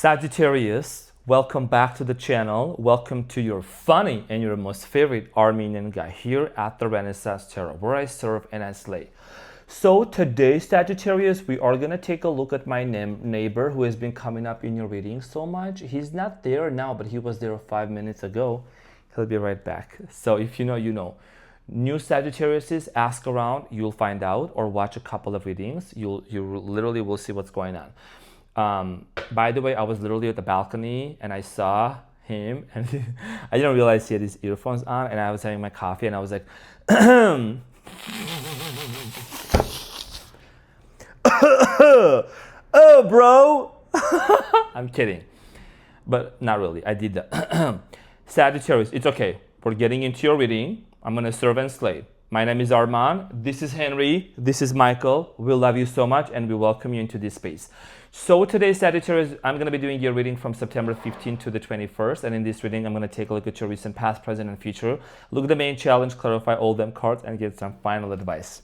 Sagittarius, welcome back to the channel. Welcome to your funny and your most favorite Armenian guy here at the Renaissance Tarot, where I serve and I slay. So today, Sagittarius, we are going to take a look at my neighbor who has been coming up in your reading so much. He's not there now, but he was there 5 minutes ago. He'll be right back. So if you know, you know. New Sagittariuses, ask around, you'll find out, or watch a couple of readings. You literally will see what's going on. By the way, I was literally at the balcony and I saw him and I didn't realize he had his earphones on, and I was having my coffee and I was like, oh, bro. I'm kidding, but not really. I did that. Sagittarius, it's okay. We're getting into your reading. I'm going to serve and slay. My name is Arman. This is Henry. This is Michael. We love you so much and we welcome you into this space. So today, Sagittarius, I'm going to be doing your reading from September 15th to the 21st. And in this reading, I'm going to take a look at your recent, past, present, and future. Look at the main challenge, clarify all them cards, and get some final advice.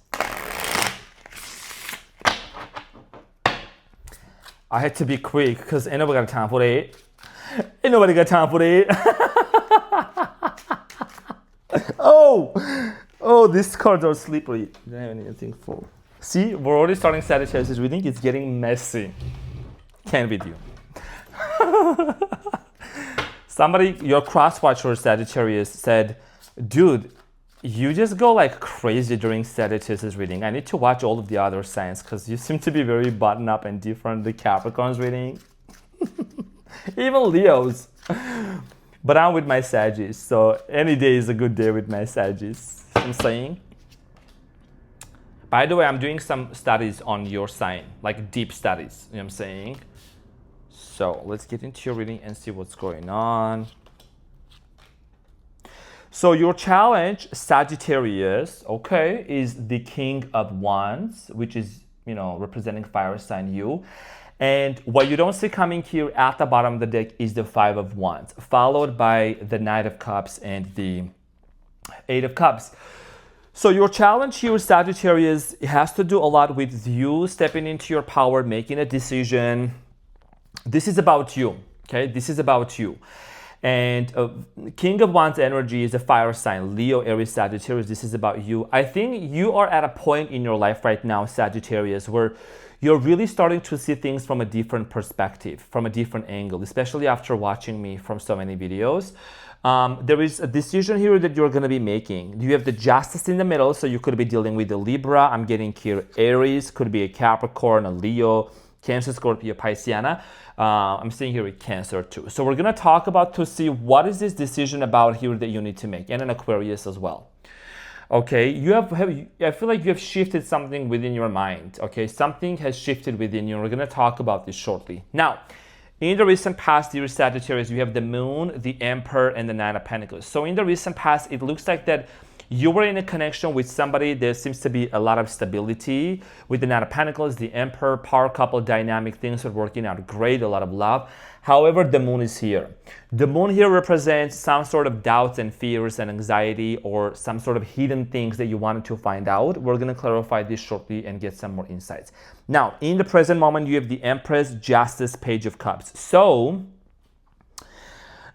I had to be quick because ain't nobody got time for it. Ain't nobody got time for it. Oh, these cards are slippery. I don't have anything full. See, we're already starting Sagittarius reading. It's getting messy. Can't with you. Somebody, your cross-watcher Sagittarius said, dude, you just go like crazy during Sagittarius reading. I need to watch all of the other signs because you seem to be very buttoned up and different. The Capricorn's reading. Even Leo's. But I'm with my Sagittarius, so any day is a good day with my Sagittarius. I'm saying. By the way, I'm doing some studies on your sign, like deep studies, you know what I'm saying? So let's get into your reading and see what's going on. So your challenge, Sagittarius, okay, is the King of Wands, which is, representing fire sign you. And what you don't see coming here at the bottom of the deck is the Five of Wands, followed by the Knight of Cups and the Eight of Cups. So your challenge here, Sagittarius, has to do a lot with you stepping into your power, making a decision. This is about you, okay? This is about you. And King of Wands energy is a fire sign, Leo, Aries, Sagittarius. This is about you. I think you are at a point in your life right now, Sagittarius, where you're really starting to see things from a different perspective, from a different angle, especially after watching me from so many videos. There is a decision here that you're going to be making. You have the Justice in the middle, so you could be dealing with the Libra. I'm getting here Aries, could be a Capricorn, a Leo, Cancer, Scorpio, Pisciana. I'm seeing here with Cancer too. So we're going to talk about to see what is this decision about here that you need to make, and an Aquarius as well. Okay, I feel like you have shifted something within your mind. Okay, something has shifted within you. We're going to talk about this shortly. Now, in the recent past, dear Sagittarius, you have the Moon, the Emperor, and the Nine of Pentacles. So in the recent past, it looks like that you were in a connection with somebody. There seems to be a lot of stability with the Nine of Pentacles, the Emperor, power couple dynamic. Things are working out great, a lot of love. However, the Moon is here. The Moon here represents some sort of doubts and fears and anxiety, or some sort of hidden things that you wanted to find out. We're going to clarify this shortly and get some more insights. Now, in the present moment, you have the Empress, Justice, Page of Cups. So,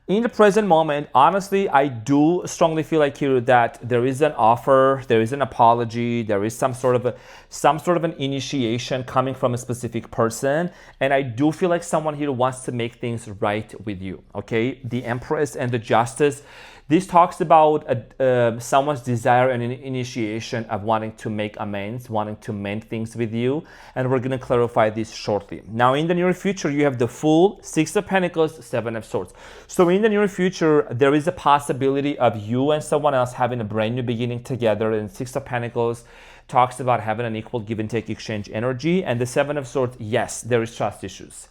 in the present moment, honestly, I do strongly feel like here that there is an offer, there is an apology, there is some sort of an initiation coming from a specific person, and I do feel like someone here wants to make things right with you. Okay, the Empress and the Justice. This talks about someone's desire and an initiation of wanting to make amends, wanting to mend things with you. And we're going to clarify this shortly. Now, in the near future, you have the Fool, Six of Pentacles, Seven of Swords. So in the near future, there is a possibility of you and someone else having a brand new beginning together. And Six of Pentacles talks about having an equal give and take exchange energy. And the Seven of Swords, yes, there is trust issues.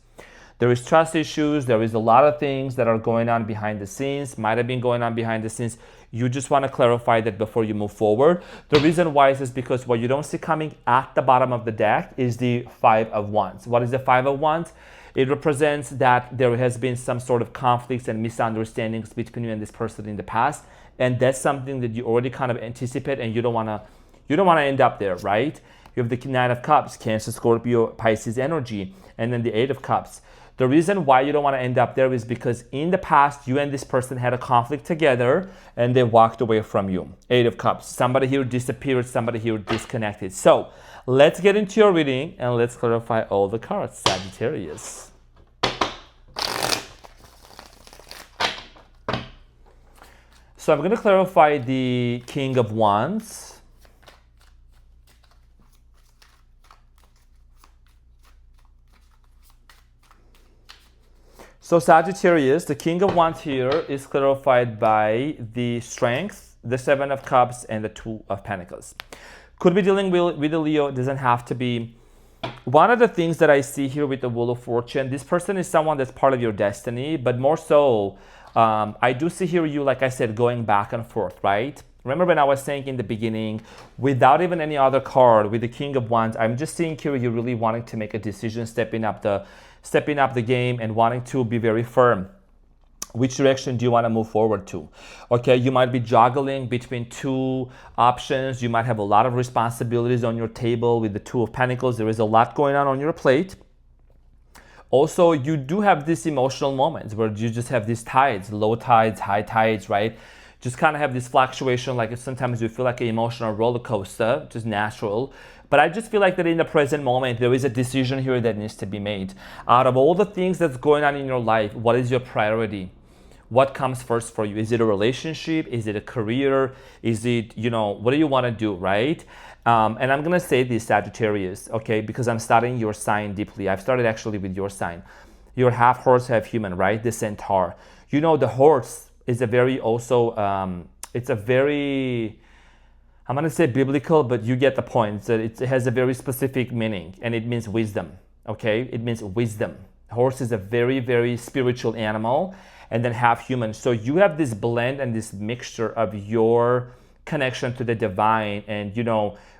There is trust issues. There is a lot of things that are going on behind the scenes, might have been going on behind the scenes. You just want to clarify that before you move forward. The reason why is because what you don't see coming at the bottom of the deck is the Five of Wands. What is the Five of Wands? It represents that there has been some sort of conflicts and misunderstandings between you and this person in the past. And that's something that you already kind of anticipate, and you don't want to end up there, right? You have the Knight of Cups, Cancer, Scorpio, Pisces energy, and then the Eight of Cups. The reason why you don't want to end up there is because in the past, you and this person had a conflict together and they walked away from you. Eight of Cups. Somebody here disappeared, somebody here disconnected. So let's get into your reading and let's clarify all the cards, Sagittarius. So I'm going to clarify the King of Wands. So Sagittarius, the King of Wands here is clarified by the Strength, the Seven of Cups, and the Two of Pentacles. Could be dealing with a Leo, it doesn't have to be. One of the things that I see here with the Wheel of Fortune, this person is someone that's part of your destiny, but more so, I do see here you, like I said, going back and forth, right? Remember when I was saying in the beginning, without even any other card, with the King of Wands, I'm just seeing here you really wanting to make a decision, stepping up the game and wanting to be very firm. Which direction do you want to move forward to? Okay, you might be juggling between two options. You might have a lot of responsibilities on your table with the Two of Pentacles. There is a lot going on your plate. Also, you do have these emotional moments where you just have these tides, low tides, high tides, right? Just kind of have this fluctuation, like sometimes you feel like an emotional roller coaster, just natural. But I just feel like that in the present moment, there is a decision here that needs to be made. Out of all the things that's going on in your life, what is your priority? What comes first for you? Is it a relationship? Is it a career? Is it, what do you want to do, right? And I'm going to say this, Sagittarius, okay, because I'm studying your sign deeply. I've started actually with your sign. You're half horse, half human, right? The centaur. The horse is a very also, it's a very, I'm going to say biblical, but you get the point. So it has a very specific meaning and it means wisdom, okay? It means wisdom. Horse is a very, very spiritual animal and then half human. So you have this blend and this mixture of your connection to the divine and,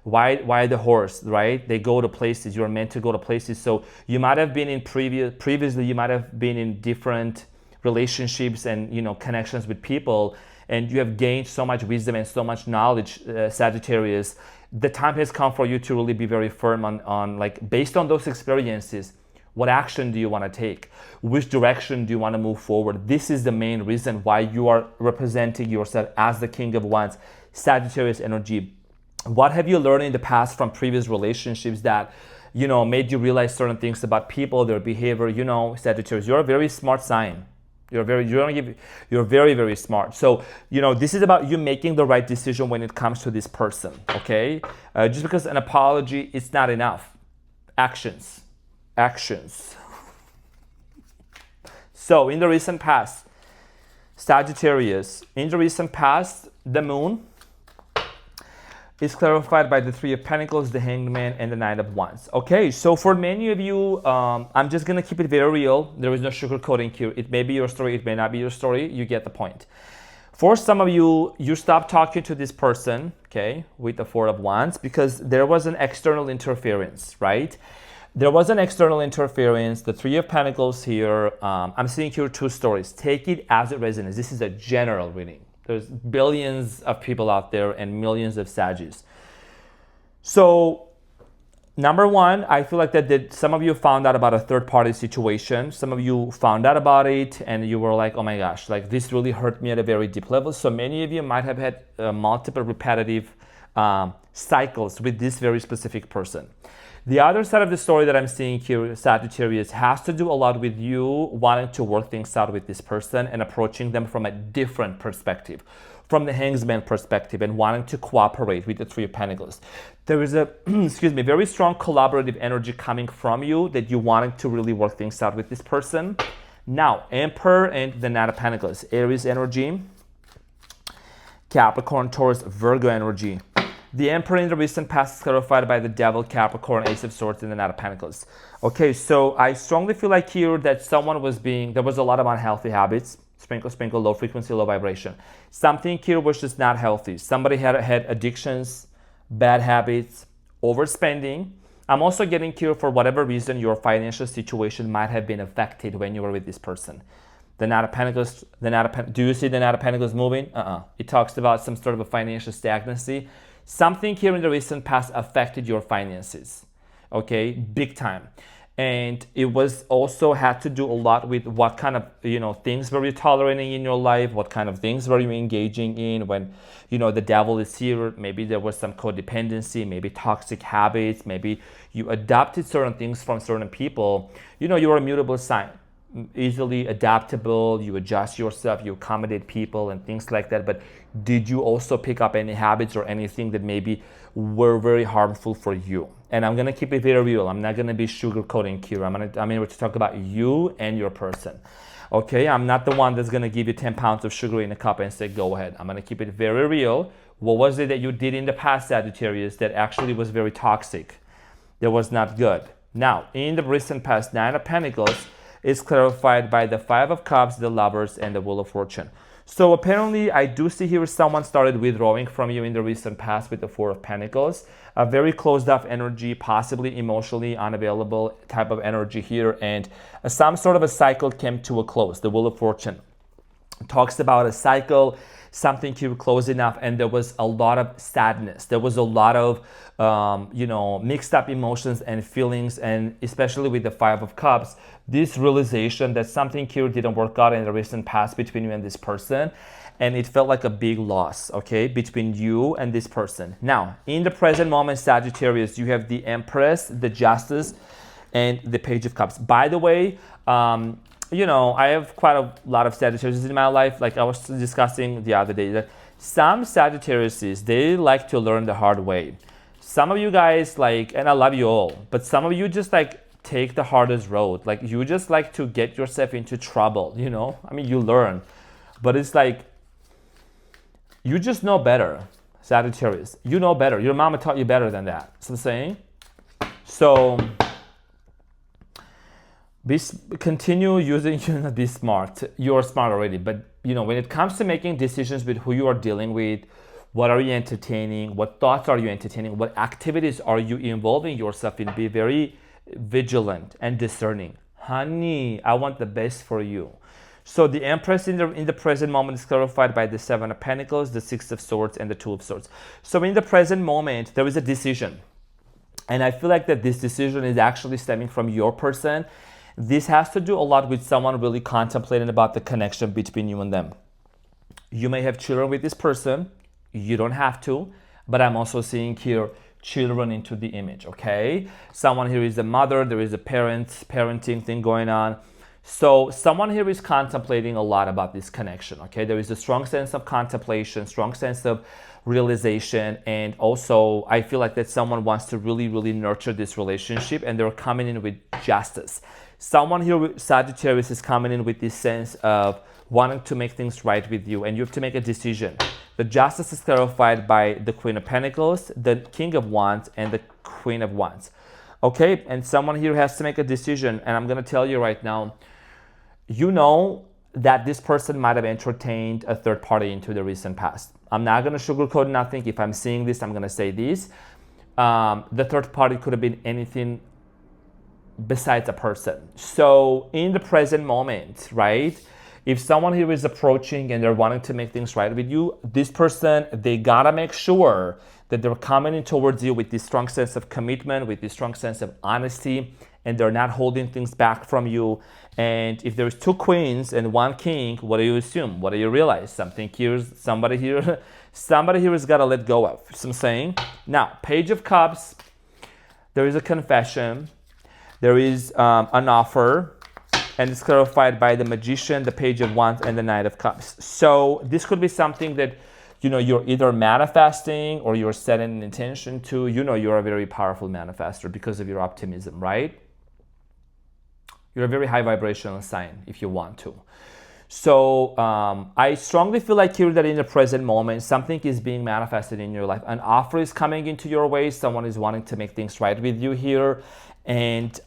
why the horse, right? They go to places, you're meant to go to places. So you might have been in previously, you might have been in different relationships and, connections with people, and you have gained so much wisdom and so much knowledge, Sagittarius. The time has come for you to really be very firm on like, based on those experiences, what action do you want to take? Which direction do you want to move forward? This is the main reason why you are representing yourself as the King of Wands, Sagittarius energy. What have you learned in the past from previous relationships that, made you realize certain things about people, their behavior? Sagittarius, you're a very smart sign. You're very, very smart. So, this is about you making the right decision when it comes to this person, okay? Just because an apology is not enough. Actions. So, in the recent past, Sagittarius, the moon is clarified by the Three of Pentacles, the Hanged Man, and the Knight of Wands. Okay, so for many of you, I'm just going to keep it very real. There is no sugarcoating here. It may be your story, it may not be your story. You get the point. For some of you, you stopped talking to this person, okay, with the Four of Wands because there was an external interference, right? There was an external interference. The Three of Pentacles here, I'm seeing here two stories. Take it as it resonates. This is a general reading. There's billions of people out there and millions of Sagis. So, number one, I feel like that some of you found out about a third-party situation. Some of you found out about it and you were like, oh my gosh, like this really hurt me at a very deep level. So many of you might have had multiple repetitive cycles with this very specific person. The other side of the story that I'm seeing here, Sagittarius, has to do a lot with you wanting to work things out with this person and approaching them from a different perspective, from the Hanged Man perspective, and wanting to cooperate with the Three of Pentacles. There is a, very strong collaborative energy coming from you that you're wanting to really work things out with this person. Now, Emperor and the Knight of Pentacles, Aries energy, Capricorn, Taurus, Virgo energy. The Emperor in the recent past is clarified by the Devil, Capricorn, Ace of Swords, and the Knight of Pentacles. Okay, so I strongly feel like here that there was a lot of unhealthy habits. Sprinkle, low frequency, low vibration. Something here was just not healthy. Somebody had addictions, bad habits, overspending. I'm also getting here for whatever reason your financial situation might have been affected when you were with this person. The Knight of Pentacles, do you see the Knight of Pentacles moving? It talks about some sort of a financial stagnancy. Something here in the recent past affected your finances, okay, big time. And it was also had to do a lot with what kind of things were you tolerating in your life, what kind of things were you engaging in when the devil is here. Maybe there was some codependency, maybe toxic habits, maybe you adopted certain things from certain people. You're a mutable sign, easily adaptable, you adjust yourself, you accommodate people and things like that. But did you also pick up any habits or anything that maybe were very harmful for you? And I'm gonna keep it very real. I'm not gonna be sugarcoating here. I'm here to talk about you and your person. Okay, I'm not the one that's gonna give you 10 pounds of sugar in a cup and say, go ahead. I'm gonna keep it very real. What was it that you did in the past, Sagittarius, that actually was very toxic, that was not good? Now, in the recent past, Nine of Pentacles is clarified by the Five of Cups, the Lovers, and the Wheel of Fortune. So apparently, I do see here someone started withdrawing from you in the recent past with the Four of Pentacles. A very closed off energy, possibly emotionally unavailable type of energy here. And some sort of a cycle came to a close. The Wheel of Fortune talks about a cycle, something here close enough, and there was a lot of sadness. There was a lot of mixed up emotions and feelings, and especially with the Five of Cups, this realization that something here didn't work out in the recent past between you and this person, and it felt like a big loss, okay, between you and this person. Now, in the present moment, Sagittarius, you have the Empress, the Justice, and the Page of Cups. By the way, I have quite a lot of Sagittarius in my life. Like I was discussing the other day, that some Sagittariuses, they like to learn the hard way. Some of you guys and I love you all, but some of you just take the hardest road. Like you just like to get yourself into trouble, you learn, but it's like, you just know better, Sagittarius. You know better. Your mama taught you better than that. So I'm saying, continue using, be smart. You're smart already, but when it comes to making decisions with who you are dealing with, what are you entertaining? What thoughts are you entertaining? What activities are you involving yourself in? Be very vigilant and discerning. Honey, I want the best for you. So the Empress in the present moment is clarified by the Seven of Pentacles, the Six of Swords, and the Two of Swords. So in the present moment, there is a decision. And I feel like that this decision is actually stemming from your person. This has to do a lot with someone really contemplating about the connection between you and them. You may have children with this person. You don't have to, but I'm also seeing here children into the image, okay? Someone here is a mother, there is a parenting thing going on. So someone here is contemplating a lot about this connection, okay? There is a strong sense of contemplation, strong sense of realization, and also I feel like that someone wants to really, really nurture this relationship, and they're coming in with justice. Someone here, Sagittarius, is coming in with this sense of wanting to make things right with you, and you have to make a decision. The Justice is clarified by the Queen of Pentacles, the King of Wands, and the Queen of Wands. Okay, and someone here has to make a decision, and I'm going to tell you right now, that this person might have entertained a third party into the recent past. I'm not going to sugarcoat nothing. If I'm seeing this, I'm going to say this. The third party could have been anything besides a person. So in the present moment, right, if someone here is approaching and they're wanting to make things right with you, this person, they gotta make sure that they're coming in towards you with this strong sense of commitment, with this strong sense of honesty, and they're not holding things back from you. And if there's two queens and one king, what do you assume? What do you realize? Somebody here has got to let go of. So I'm saying, now, Page of Cups, there is a confession, there is an offer, and it's clarified by the Magician, the Page of Wands, and the Knight of Cups. So this could be something that you're either manifesting or you're setting an intention to. You're a very powerful manifester because of your optimism, right? You're a very high vibrational sign if you want to. So I strongly feel like here that in the present moment, something is being manifested in your life. An offer is coming into your way. Someone is wanting to make things right with you here. And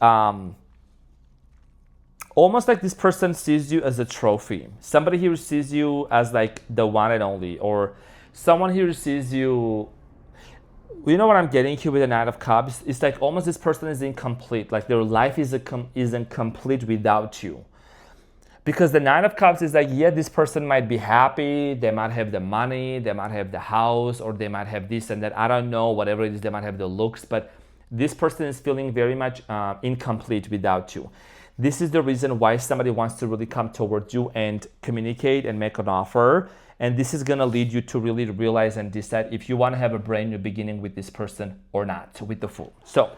almost like this person sees you as a trophy. Somebody here sees you as like the one and only, or someone here sees you, what I'm getting here with the Knight of Cups? It's like almost this person is incomplete. Like their life isn't complete without you. Because the Nine of Cups is like, yeah, this person might be happy, they might have the money, they might have the house, or they might have this and that. I don't know, whatever it is, they might have the looks, but This person is feeling very much incomplete without you. This is the reason why somebody wants to really come towards you and communicate and make an offer. And this is going to lead you to really realize and decide if you want to have a brand new beginning with this person or not, with the Fool. So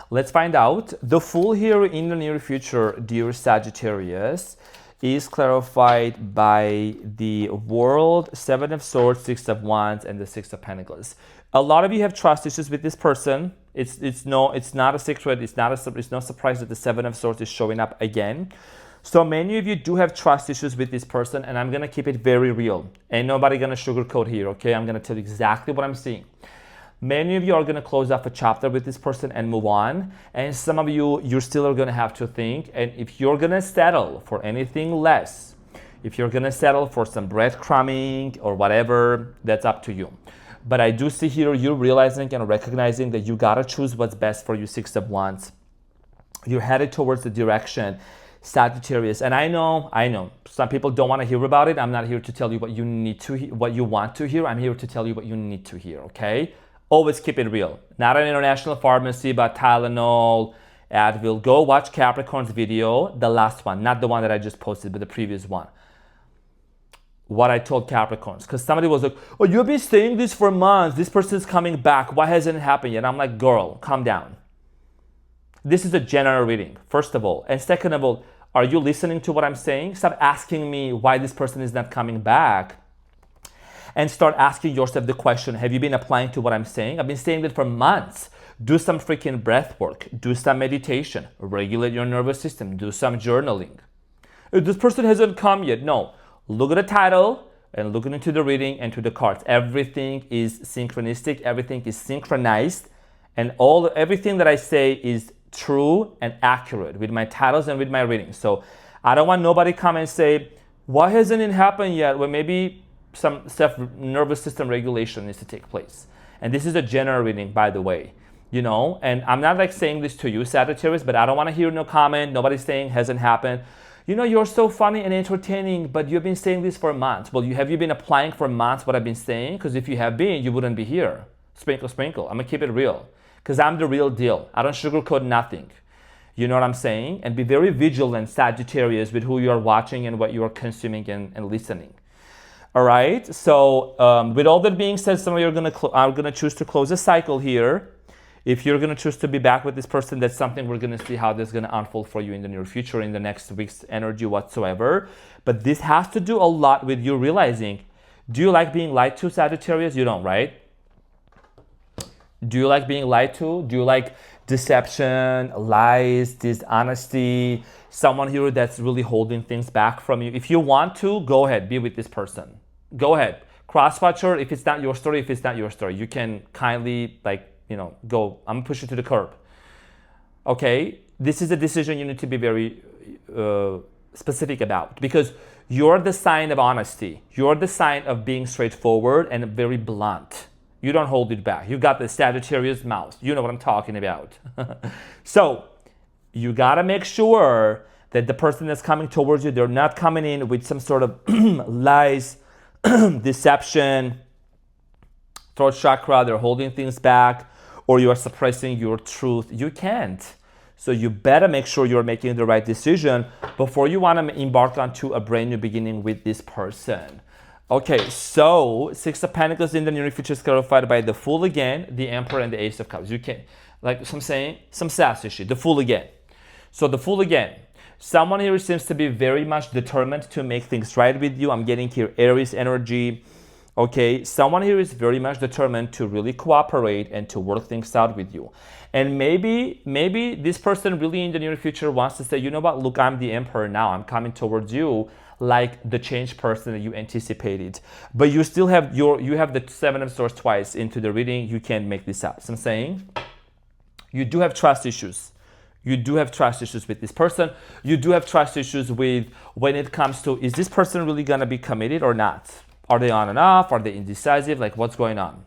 let's find out. The Fool here in the near future, dear Sagittarius, is clarified by the World, Seven of Swords, Six of Wands, and the Six of Pentacles. A lot of you have trust issues with this person. It's not a secret. It's no surprise that the Seven of Swords is showing up again. So many of you do have trust issues with this person, and I'm gonna keep it very real. Ain't nobody gonna sugarcoat here, okay? I'm gonna tell you exactly what I'm seeing. Many of you are gonna close off a chapter with this person and move on, and some of you still are gonna have to think. And if you're gonna settle for anything less, if you're gonna settle for some breadcrumbing or whatever, that's up to you. But I do see here you realizing and recognizing that you gotta choose what's best for you, Six of Wands. You're headed towards the direction, Sagittarius. And I know, some people don't want to hear about it. I'm not here to tell you what you need to what you want to hear. I'm here to tell you what you need to hear, okay? Always keep it real. Not an international pharmacy, but Tylenol, Advil. Go watch Capricorn's video, the last one, not the one that I just posted, but the previous one. What I told Capricorns, because somebody was like, oh, you've been saying this for months. This person's coming back. Why hasn't it happened yet? I'm like, girl, calm down. This is a general reading, first of all. And second of all, are you listening to what I'm saying? Stop asking me why this person is not coming back. And start asking yourself the question, have you been applying to what I'm saying? I've been saying that for months. Do some freaking breath work. Do some meditation. Regulate your nervous system. Do some journaling. This person hasn't come yet. No. Look at the title and look into the reading and to the cards. Everything is synchronistic. Everything is synchronized. And everything that I say is true and accurate with my titles and with my readings. So I don't want nobody come and say, why hasn't it happened yet? Well, maybe some nervous system regulation needs to take place. And this is a general reading, by the way, and I'm not like saying this to you, Sagittarius, but I don't want to hear no comment. Nobody's saying hasn't happened. You're so funny and entertaining, but you've been saying this for months. Well, have you been applying for months what I've been saying? Because if you have been, you wouldn't be here. Sprinkle, sprinkle. I'm going to keep it real. Because I'm the real deal. I don't sugarcoat nothing. You know what I'm saying? And be very vigilant, Sagittarius, with who you are watching and what you are consuming and listening. All right? So with all that being said, some of you are going to choose to close a cycle here. If you're going to choose to be back with this person, that's something we're going to see how this is going to unfold for you in the near future, in the next week's energy whatsoever. But this has to do a lot with you realizing, do you like being lied to, Sagittarius? You don't, right? Do you like being lied to? Do you like deception, lies, dishonesty, someone here that's really holding things back from you? If you want to, go ahead, be with this person. Go ahead. Cross-watcher, if it's not your story, you can kindly, go, I'm gonna push you to the curb. Okay? This is a decision you need to be very specific about, because you're the sign of honesty. You're the sign of being straightforward and very blunt. You don't hold it back. You got the Sagittarius mouth. You know what I'm talking about. So you got to make sure that the person that's coming towards you, they're not coming in with some sort of lies, deception, throat chakra, they're holding things back, or you are suppressing your truth. You can't. So you better make sure you're making the right decision before you want to embark onto a brand new beginning with this person. Okay, so Six of Pentacles in the near future is clarified by the Fool again, the Emperor, and the Ace of Cups. You can, like I'm saying, some sassy shit. The Fool again. So the Fool again. Someone here seems to be very much determined to make things right with you. I'm getting here Aries energy. Okay, someone here is very much determined to really cooperate and to work things out with you. And maybe this person really in the near future wants to say, you know what, look, I'm the Emperor now. I'm coming towards you like the changed person that you anticipated. But you still have you have the Seven of Swords twice into the reading. You can't make this up. So I'm saying you do have trust issues. You do have trust issues with this person. You do have trust issues with when it comes to, is this person really going to be committed or not? Are they on and off? Are they indecisive? Like, what's going on?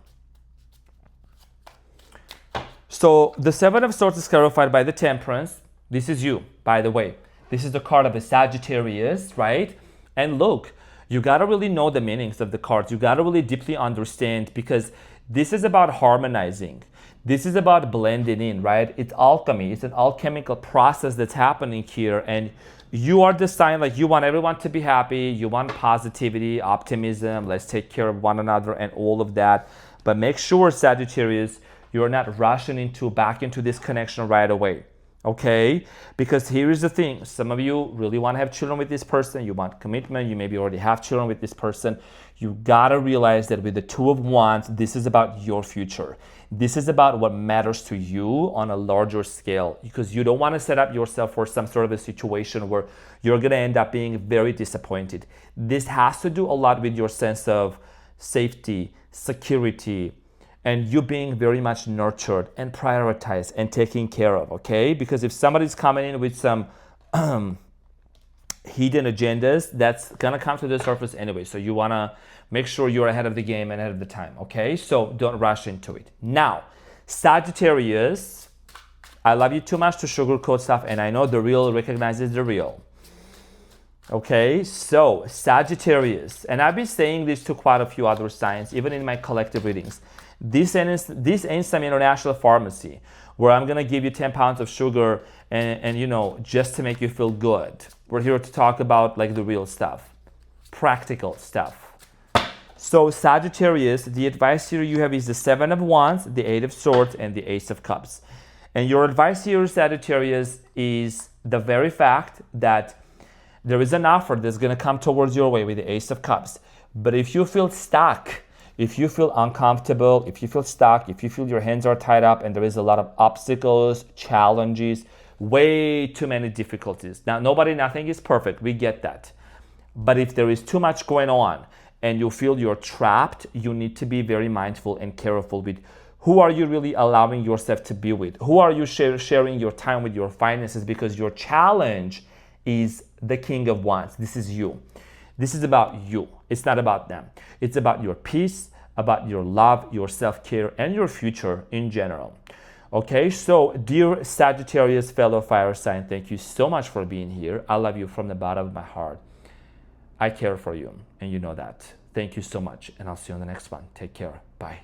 So the Seven of Swords is clarified by the Temperance. This is you, by the way. This is the card of a Sagittarius, right? And look, you got to really know the meanings of the cards. You got to really deeply understand, because this is about harmonizing. This is about blending in, right? It's alchemy. It's an alchemical process that's happening here. And you are the sign, like you want everyone to be happy. You want positivity, optimism. Let's take care of one another and all of that. But make sure, Sagittarius, you're not rushing back into this connection right away. Okay? Because here is the thing. Some of you really want to have children with this person. You want commitment. You maybe already have children with this person. You gotta realize that with the Two of Wands, this is about your future. This is about what matters to you on a larger scale, because you don't want to set up yourself for some sort of a situation where you're gonna end up being very disappointed. This has to do a lot with your sense of safety, security, and you being very much nurtured and prioritized and taken care of, okay? Because if somebody's coming in with some hidden agendas, that's gonna come to the surface anyway. So you wanna make sure you're ahead of the game and ahead of the time, okay? So don't rush into it. Now, Sagittarius, I love you too much to sugarcoat stuff, and I know the real recognizes the real. Okay, so Sagittarius, and I've been saying this to quite a few other signs, even in my collective readings. This ain't some international pharmacy where I'm gonna give you 10 pounds of sugar and you know, just to make you feel good. We're here to talk about like the real stuff, practical stuff. So Sagittarius, the advice here you have is the Seven of Wands, the Eight of Swords, and the Ace of Cups. And your advice here, Sagittarius, is the very fact that there is an offer that's gonna come towards your way with the Ace of Cups. But if you feel stuck, if you feel uncomfortable, if you feel stuck, if you feel your hands are tied up and there is a lot of obstacles, challenges, way too many difficulties. Now, nothing is perfect, we get that. But if there is too much going on and you feel you're trapped, you need to be very mindful and careful with who are you really allowing yourself to be with? Who are you sharing your time with, your finances? Because your challenge is the King of Wands. This is you. This is about you. It's not about them. It's about your peace, about your love, your self-care, and your future in general. Okay, so dear Sagittarius, fellow fire sign, thank you so much for being here. I love you from the bottom of my heart. I care for you, and you know that. Thank you so much, and I'll see you on the next one. Take care. Bye.